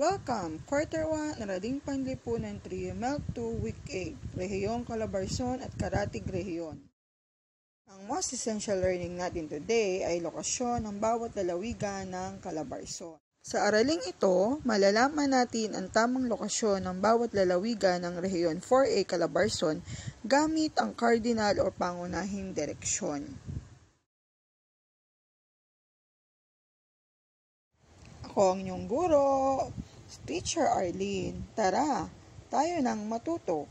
Welcome! Quarter 1, Narading Panlipunan 3, Milk 2, Week 8, Rehiyong Calabarzon at Karatig Rehiyon. Ang most essential learning natin today ay lokasyon ng bawat lalawigan ng Calabarzon. Sa araling ito, malalaman natin ang tamang lokasyon ng bawat lalawigan ng Rehiyon 4A Calabarzon gamit ang cardinal o pangunahing direksyon. Ako ang inyong guro, Teacher Arlene. Tara, tayo nang matuto.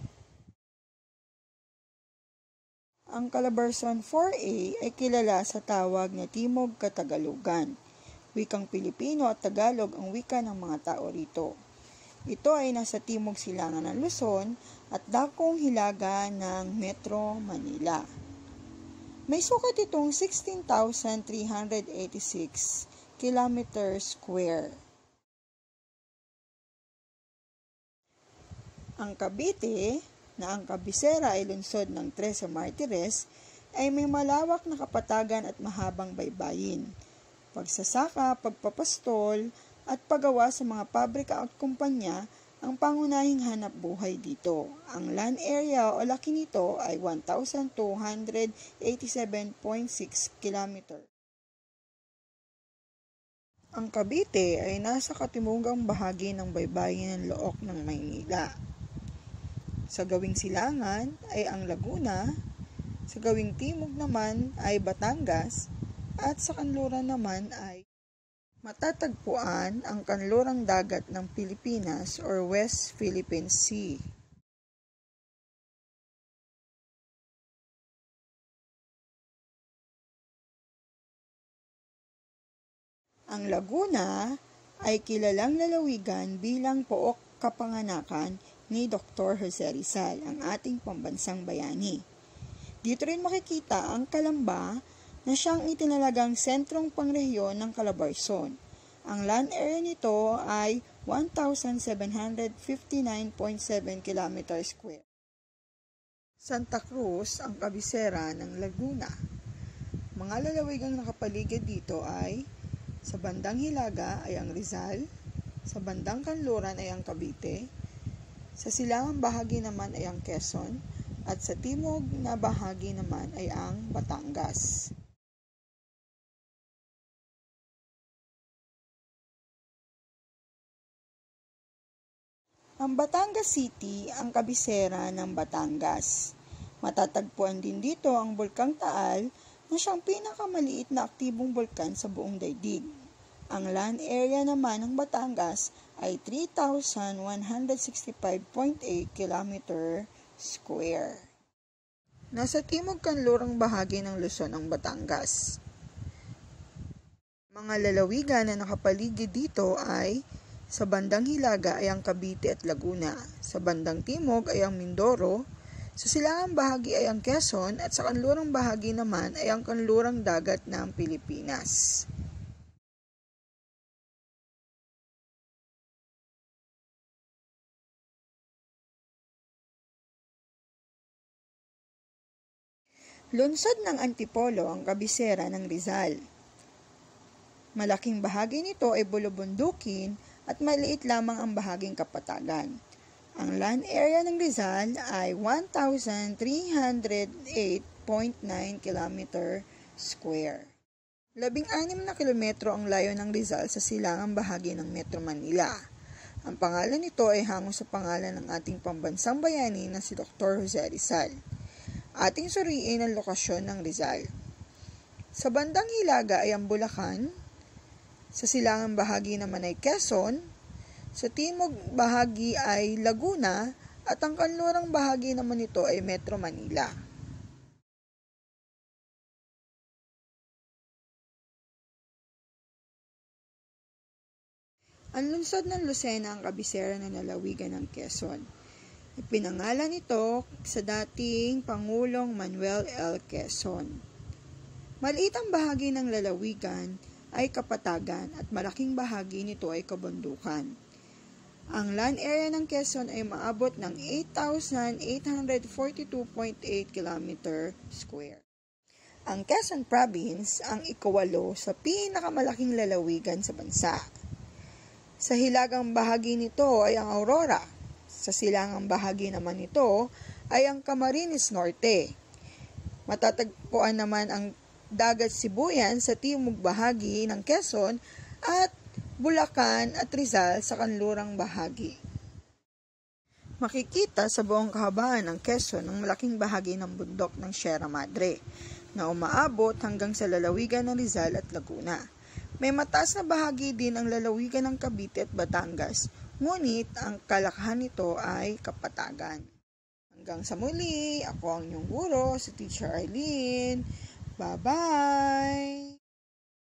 Ang Calabarzon 4A ay kilala sa tawag na Timog Katagalugan. Wikang Pilipino at Tagalog ang wika ng mga tao rito. Ito ay nasa timog silangan ng Luzon at dakong hilaga ng Metro Manila. May sukat itong 16,386 kilometer square. Ang Cavite, na ang kabisera ay lungsod ng Trece Martires, ay may malawak na kapatagan at mahabang baybayin. Pagsasaka, pagpapastol, at paggawa sa mga pabrika at kumpanya ang pangunahing hanap buhay dito. Ang land area o laki nito ay 1,287.6 km. Ang Cavite ay nasa katimugang bahagi ng baybayin ng Looc ng Maynila. Sa gawing silangan ay ang Laguna, sa gawing timog naman ay Batangas, at sa kanluran naman ay matatagpuan ang kanlurang dagat ng Pilipinas or West Philippine Sea. Ang Laguna ay kilalang lalawigan bilang pook kapanganakan ni Dr. Jose Rizal, ang ating pambansang bayani. Dito rin makikita ang Calamba na siyang itinalagang sentrong pangrehiyon ng Calabarzon. Ang land area nito ay 1,759.7 km square. Santa Cruz ang kabisera ng Laguna. Mga lalawigang nakapaligid dito ay sa bandang hilaga ay ang Rizal, sa bandang kanluran ay ang Cavite, sa silangang bahagi naman ay ang Quezon, at sa timog na bahagi naman ay ang Batangas. Ang Batangas City ang kabisera ng Batangas. Matatagpuan din dito ang Bulkang Taal na siyang pinakamaliit na aktibong bulkan sa buong daigdig. Ang land area naman ng Batangas ay 3,165.8 km square. Nasa timog kanlurang bahagi ng Luzon ang Batangas. Mga lalawigan na nakapaligid dito ay sa bandang hilaga ay ang Cavite at Laguna, sa bandang timog ay ang Mindoro, sa silangang bahagi ay ang Quezon at sa kanlurang bahagi naman ay ang kanlurang dagat ng Pilipinas. Lungsod ng Antipolo ang kabisera ng Rizal. Malaking bahagi nito ay bulubundukin at maliit lamang ang bahaging kapatagan. Ang land area ng Rizal ay 1,308.9 km square. 16 na kilometro ang layo ng Rizal sa silangang bahagi ng Metro Manila. Ang pangalan nito ay hango sa pangalan ng ating pambansang bayani na si Dr. Jose Rizal. Ating suriin ang lokasyon ng Rizal. Sa bandang hilaga ay ang Bulacan, sa silangang bahagi naman ay Quezon, sa timog bahagi ay Laguna at ang kanlurang bahagi naman nito ay Metro Manila. Ang lungsod ng Lucena ang kabisera ng lalawigan ng Quezon. Ipinangalan ito sa dating Pangulong Manuel L. Quezon. Maliit ang bahagi ng lalawigan ay kapatagan at malaking bahagi nito ay kabundukan. Ang land area ng Quezon ay maabot ng 8,842.8 km square. Ang Quezon Province ang ika-8 sa pinakamalaking lalawigan sa bansa. Sa hilagang bahagi nito ay ang Aurora. Sa silangang bahagi naman nito ay ang Camarines Norte. Matatagpuan naman ang Dagat Sibuyan sa timog bahagi ng Quezon at Bulacan at Rizal sa kanlurang bahagi. Makikita sa buong kahabaan ng Quezon ang malaking bahagi ng bundok ng Sierra Madre na umaabot hanggang sa lalawigan ng Rizal at Laguna. May mataas na bahagi din ang lalawigan ng Cavite at Batangas, ngunit ang kalakahan nito ay Kapatagan. Hanggang sa muli, ako ang inyong guro, si Teacher Arlene. Bye-bye!